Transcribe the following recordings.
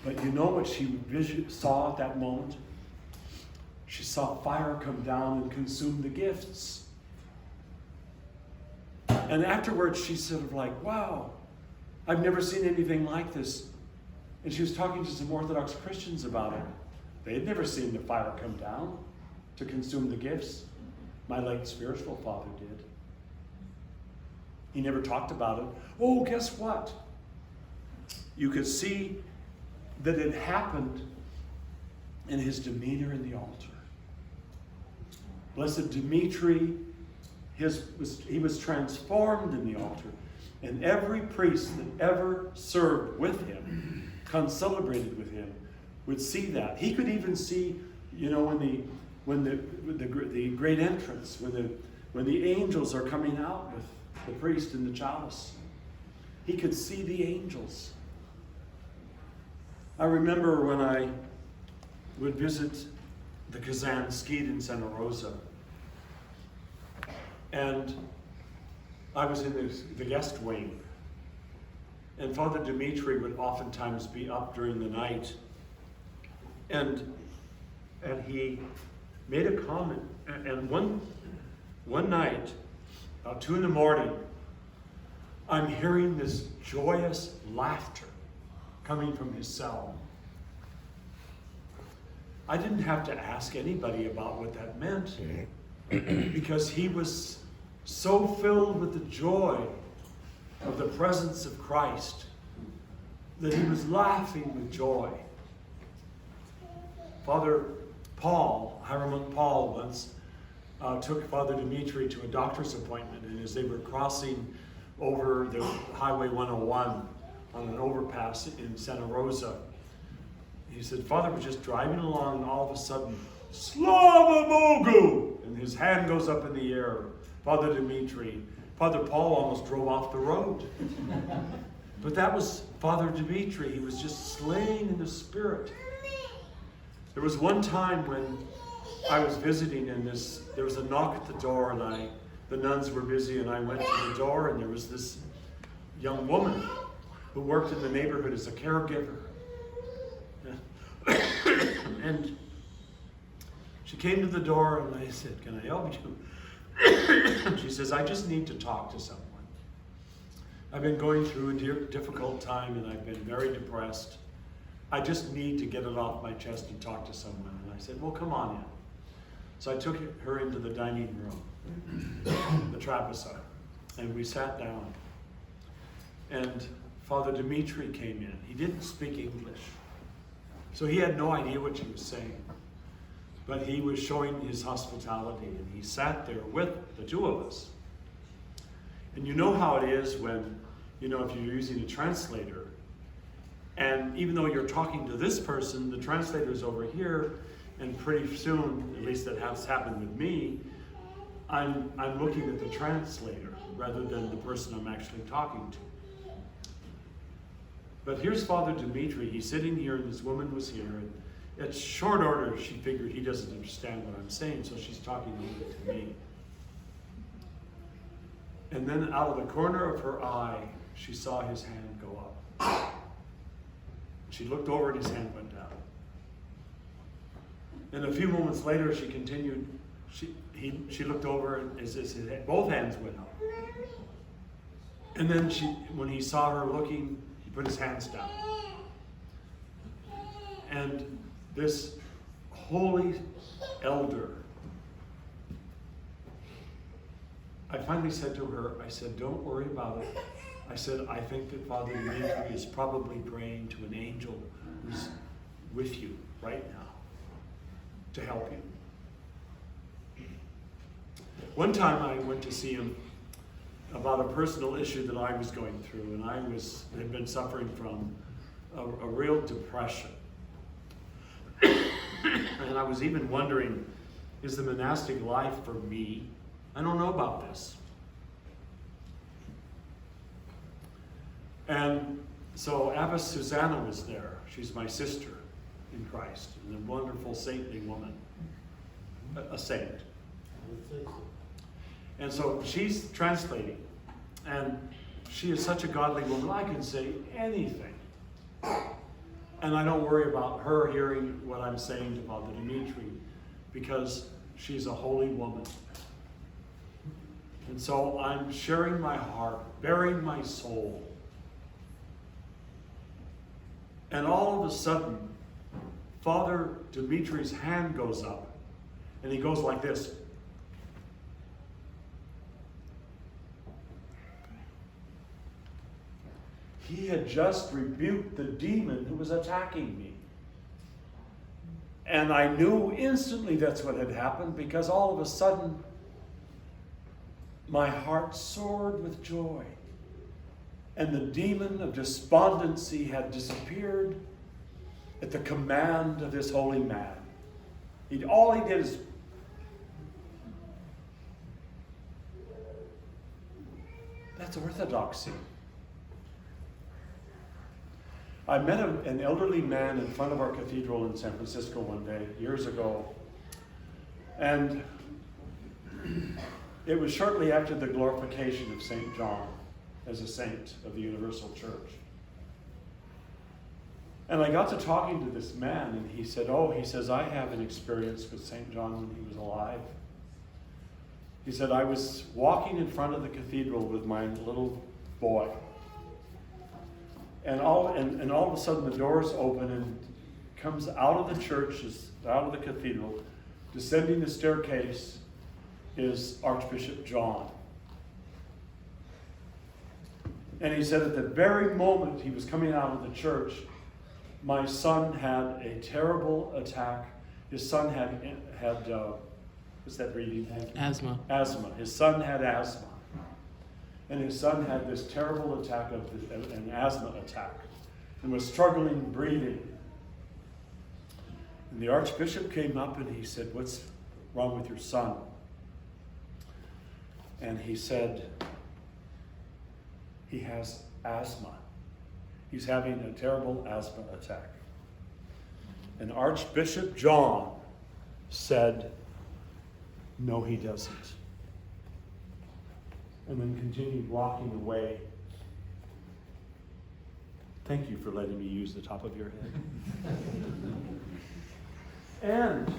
But you know what she saw at that moment? She saw fire come down and consume the gifts. And afterwards, she's sort of like, wow, I've never seen anything like this. And she was talking to some Orthodox Christians about it. They'd never seen the fire come down to consume the gifts. My late spiritual father did. He never talked about it. Oh, guess what? You could see that it happened in his demeanor in the altar. Blessed Dimitri, he was transformed in the altar. And every priest that ever served with him, concelebrated with him, would see that. He could even see, when the great entrance, when the angels are coming out with the priest in the chalice. He could see the angels. I remember when I would visit the Kazan Skid in Santa Rosa, and I was in the guest wing, and Father Dimitri would oftentimes be up during the night, and he made a comment, and one night, about 2 a.m, I'm hearing this joyous laughter coming from his cell. I didn't have to ask anybody about what that meant, because he was so filled with the joy of the presence of Christ that he was laughing with joy. Father Paul, Hieromonk Paul, once took Father Dimitri to a doctor's appointment, and as they were crossing over the Highway 101 on an overpass in Santa Rosa, he said, Father was just driving along, and all of a sudden, Slava Bogu! And his hand goes up in the air. Father Dimitri. Father Paul almost drove off the road. But that was Father Dimitri. He was just slain in the spirit. There was one time when I was visiting, and there was a knock at the door, and the nuns were busy, and I went to the door, and there was this young woman who worked in the neighborhood as a caregiver. And she came to the door, and I said, can I help you? She says, I just need to talk to someone. I've been going through a difficult time, and I've been very depressed. I just need to get it off my chest and talk to someone. And I said, well, come on in. So I took her into the dining room, the trapeza, and we sat down. And Father Dimitri came in. He didn't speak English, so he had no idea what she was saying. But he was showing his hospitality, and he sat there with the two of us. And you know how it is when, if you're using a translator, and even though you're talking to this person, the translator's over here, and pretty soon, at least that has happened with me, I'm looking at the translator rather than the person I'm actually talking to. But here's Father Dimitri. He's sitting here, and this woman was here, and at short order, she figured he doesn't understand what I'm saying, so she's talking to me. And then out of the corner of her eye, she saw his hand go up. She looked over, and his hand went down. And a few moments later, she continued. She looked over, and both hands went up. And then when he saw her looking, he put his hands down. And this holy elder, I finally said to her, I said, don't worry about it. I said, I think that Father Dimitri is probably praying to an angel who's with you right now to help you. One time I went to see him about a personal issue that I was going through, and I had been suffering from a real depression. And I was even wondering, is the monastic life for me? I don't know about this. And so Abbess Susanna was there. She's my sister in Christ, and a wonderful saintly woman, a saint. And so she's translating, and she is such a godly woman. I can say anything. And I don't worry about her hearing what I'm saying to Father Dimitri, because she's a holy woman. And so I'm sharing my heart, bearing my soul. And all of a sudden, Father Dimitri's hand goes up, and he goes like this. He had just rebuked the demon who was attacking me. And I knew instantly that's what had happened, because all of a sudden, my heart soared with joy. And the demon of despondency had disappeared at the command of this holy man. All he did is... That's orthodoxy. I met an elderly man in front of our cathedral in San Francisco one day, years ago. And it was shortly after the glorification of St. John as a saint of the Universal Church. And I got to talking to this man, and he said, I have an experience with St. John when he was alive. He said, I was walking in front of the cathedral with my little boy. And all of a sudden the doors open, and comes out of the church, out of the cathedral, descending the staircase is Archbishop John. And he said at the very moment he was coming out of the church, my son had a terrible attack. His son had what's that breathing thing? Asthma. Asthma. His son had asthma. And his son had this terrible attack an asthma attack, and was struggling breathing. And the Archbishop came up and he said, "What's wrong with your son?" And he said, "He has asthma. He's having a terrible asthma attack." And Archbishop John said, "No, he doesn't." And then continued walking away. Thank you for letting me use the top of your head. And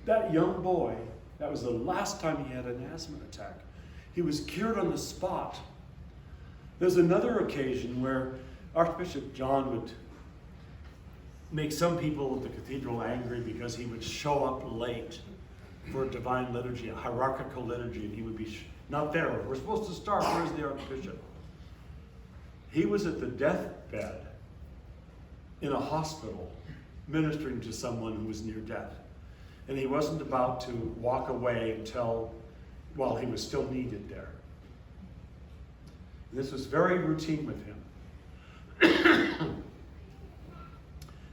that young boy, that was the last time he had an asthma attack. He was cured on the spot. There's another occasion where Archbishop John would make some people at the cathedral angry because he would show up late for a divine liturgy, a hierarchical liturgy, and he would be not there. We're supposed to start. Where's the Archbishop? He was at the deathbed in a hospital ministering to someone who was near death. And he wasn't about to walk away while he was still needed there. This was very routine with him.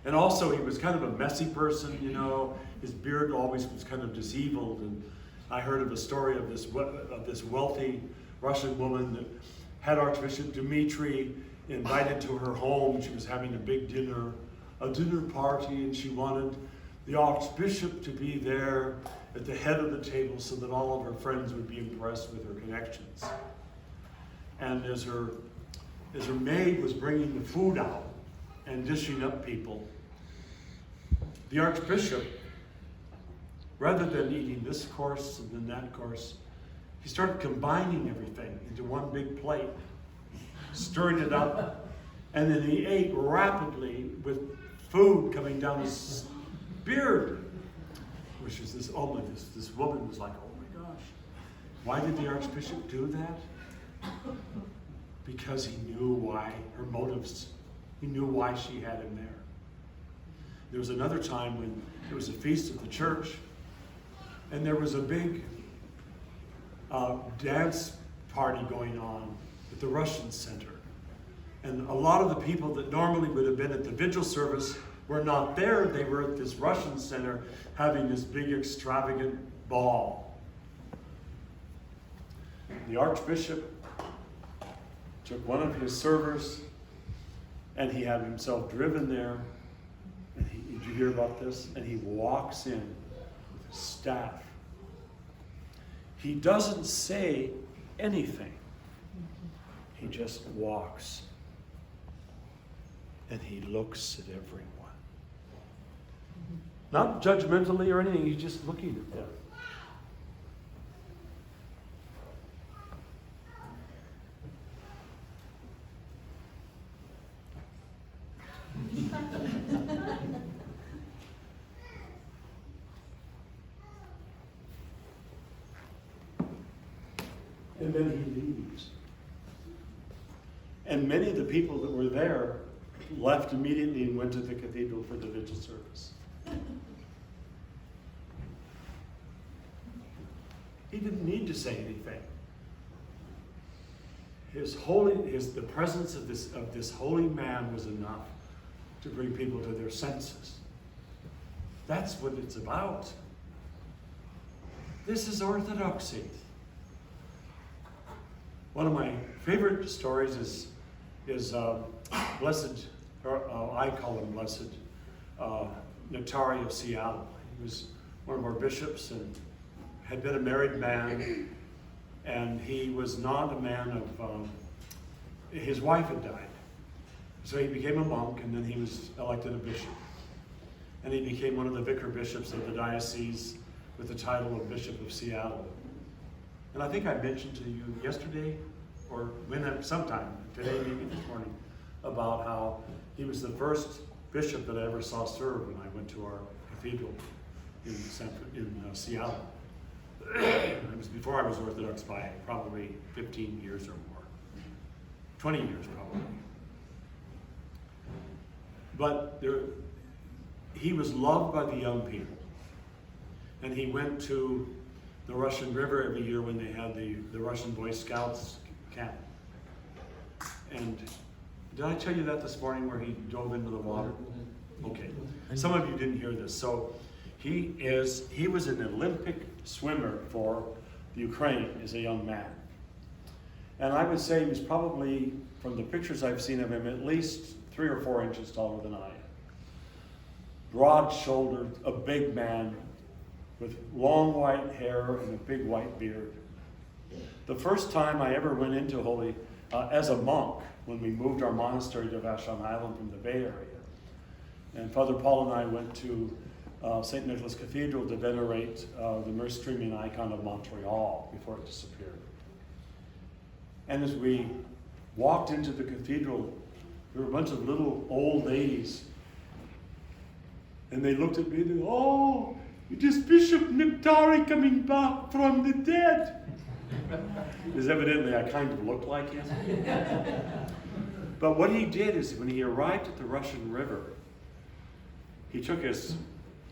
And also, he was kind of a messy person, you know. His beard always was kind of diseveled. And I heard of a story of this wealthy Russian woman that had Archbishop Dimitri invited to her home. She was having a big dinner party, and she wanted the Archbishop to be there at the head of the table so that all of her friends would be impressed with her connections. And as her maid was bringing the food out and dishing up people, the Archbishop, rather than eating this course and then that course, he started combining everything into one big plate, stirring it up, and then he ate rapidly with food coming down his beard, which is this woman was like, "Oh my gosh, why did the Archbishop do that?" Because he knew why, her motives. He knew why she had him there. There was another time when there was a feast of the church, and there was a big dance party going on at the Russian Center. And a lot of the people that normally would have been at the vigil service were not there. They were at this Russian Center having this big extravagant ball. The Archbishop took one of his servers, and he had himself driven there. And did you hear about this? And he walks in with his staff. He doesn't say anything. He just walks and he looks at everyone. Not judgmentally or anything, he's just looking at them. And then he leaves. And many of the people that were there left immediately and went to the cathedral for the vigil service. He didn't need to say anything. The presence of this holy man was enough to bring people to their senses. That's what it's about. This is orthodoxy. One of my favorite stories is Blessed, or I call him Blessed, Nectario of Seattle. He was one of our bishops and had been a married man, and he was not a man of, his wife had died. So he became a monk, and then he was elected a bishop. And he became one of the vicar bishops of the diocese with the title of Bishop of Seattle. And I think I mentioned to you yesterday, or sometime, today, maybe this morning, about how he was the first bishop that I ever saw serve when I went to our cathedral in Seattle. It was before I was Orthodox by probably 15 years or more. 20 years probably. But he was loved by the young people. And he went to the Russian River every year when they had the Russian Boy Scouts camp. And did I tell you that this morning where he dove into the water? Okay. Some of you didn't hear this. So he was an Olympic swimmer for the Ukraine as a young man. And I would say he was probably, from the pictures I've seen of him, at least 3 or 4 inches taller than I am. Broad-shouldered, a big man with long white hair and a big white beard. The first time I ever went into Holy, as a monk, when we moved our monastery to Vashon Island from the Bay Area. And Father Paul and I went to St. Nicholas Cathedral to venerate the Merce streaming icon of Montreal before it disappeared. And as we walked into the cathedral, there were a bunch of little old ladies. And they looked at me and they said, "Oh, it is Bishop Nectari coming back from the dead." Because evidently I kind of looked like him. But what he did is when he arrived at the Russian River, he took his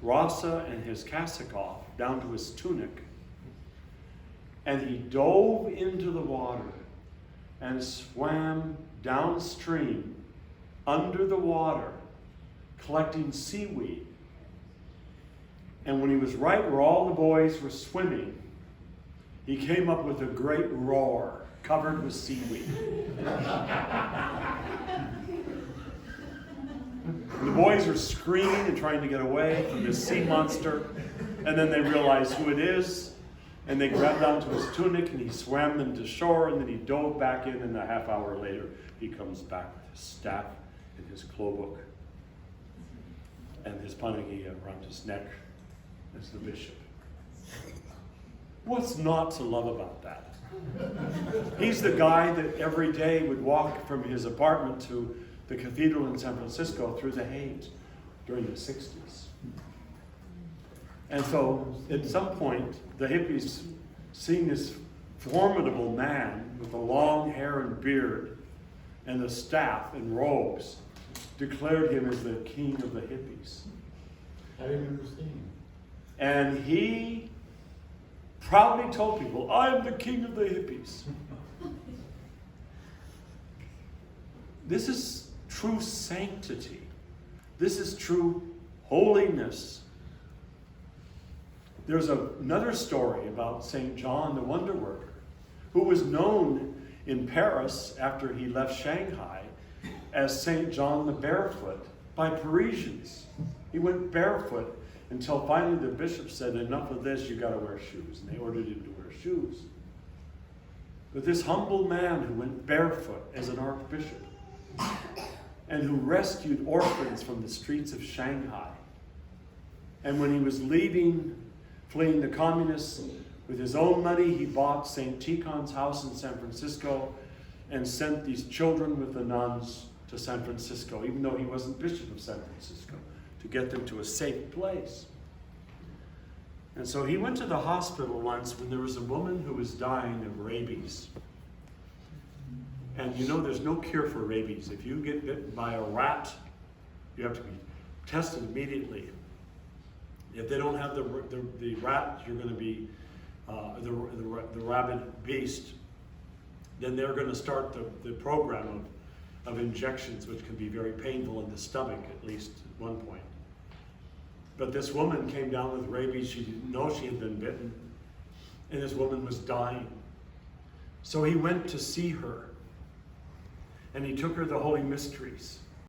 rasa and his cassock off, down to his tunic, and he dove into the water and swam downstream under the water, collecting seaweed. And when he was right where all the boys were swimming, he came up with a great roar, covered with seaweed. The boys are screaming and trying to get away from this sea monster, and then they realize who it is, and they grabbed onto his tunic, and he swam them to shore, and then he dove back in, and a half hour later, he comes back with his staff and his klobuk and his panagia around his neck as the bishop. What's not to love about that? He's the guy that every day would walk from his apartment to the cathedral in San Francisco through the Haight during the 60s. And so at some point, the hippies, seeing this formidable man with the long hair and beard and the staff and robes, declared him as the king of the hippies. I remember seeing him. And he proudly told people, "I am the king of the hippies." This is true sanctity. This is true holiness. There's another story about St. John the Wonder Worker, who was known in Paris after he left Shanghai as St. John the Barefoot by Parisians. He went barefoot until finally the bishop said, "Enough of this, you got to wear shoes." And they ordered him to wear shoes. But this humble man who went barefoot as an archbishop and who rescued orphans from the streets of Shanghai. And when he was leaving, fleeing the communists, with his own money, he bought St. Tikhon's house in San Francisco and sent these children with the nuns to San Francisco, even though he wasn't Bishop of San Francisco, to get them to a safe place. And so he went to the hospital once when there was a woman who was dying of rabies. And you know there's no cure for rabies. If you get bitten by a rat, you have to be tested immediately. If they don't have the rat, you're going to be the rabid beast. Then they're going to start the program of injections, which can be very painful in the stomach, at least at one point. But this woman came down with rabies. She didn't know she had been bitten. And this woman was dying. So he went to see her. And he took her the Holy Mysteries.